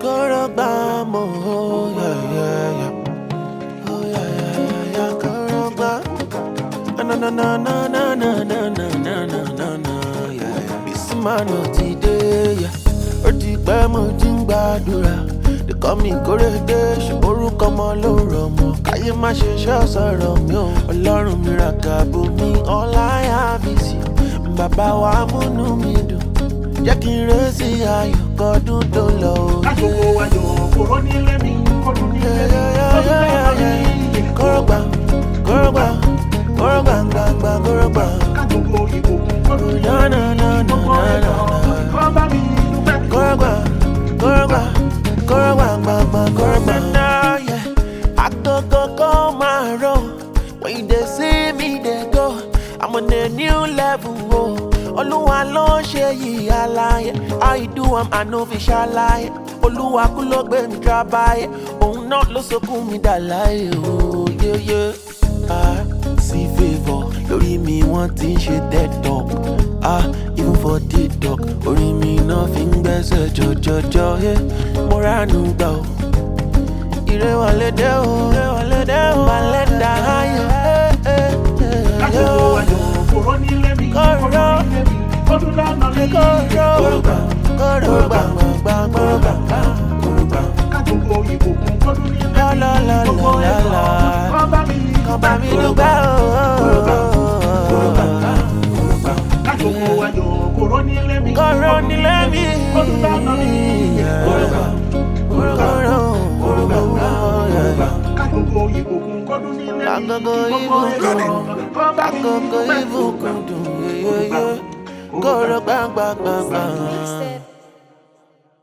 Korogba, oh yeah, yeah, yeah. Oh yeah, yeah, yeah, Korogba. Na na na na na na na na na na na na, yeah, yeah. This man today, yeah. Ó ti pẹ́ mo ti ń gbàdúrà. They call me Korede, ṣùgbọ́n ọmọ ló rọ̀ mọ́. Káyé má ṣe ṣọ́ sọ̀rọ̀ mi o. Ọlọ́run mi ra gàbó mi, all I have is you. Bàbá wa múnú mi dùn. Jẹ́ kí n rẹ́ sí ayọ̀ kọ́dún tó lọ òye. Kájọpọ̀ ayọ̀ kòró nílé mi, kọ́dún nílé mi, kọ́dún nílé mi. Korogba, Korogba, Korogba, gbangba, Korogba. Kájọpọ̀ ìbùkún kọ́dún nílé mi, gbogbo ẹ̀dọ̀ kọ́ bá mi dúpẹ́. Korogba, Korogba, Korogba, gbangba, Korogba. Yeah, I go my road. When you dey see me, they go. I'm on a new level, oh. Olúwa ló ń ṣe yìí aláyé. How you do am, I know fi ṣàlàyé. Olúwa kú ló gbé mi trabaye. Òun náà ló sokún mi dà láyé, oh yeah, yeah. I see favour lórí mi wọ́n ti ń ṣe TED talk. Even for TikTok, orí mi náà fi ń gbẹ́sẹ̀ jọjọjọ. Mo ránú gbà ó. Ire wọlé dé o, balẹ̀ dá ayọ̀. Kájọpọ̀ ayọ̀ kòró nílé mi, kọ́dún nílé mi, kọ́dún lọ́nà mi. Korogba, Korogba, Korogba, Korogba. Kájọpọ̀ ìbùkún kọ́dún nílé mi, La la gbogbo la ẹ̀dọ̀ la. kọ́ bá mi Kàn bá mi dúpẹ́ o. Kájọpọ̀ ayọ̀ kòró nílé mi, Kóró nílé mi. kọ́dún lọ́nà mi. Kájọpọ̀ ìbùkún kọ́dún nílé mi, Agogo gbogbo ẹ̀dọ̀ ìbùkún, kọ́ bá mi agogo dúpẹ́. ìbùkún dùn, yeah, yeah, yeah. Korogba, gbangba, gbangba.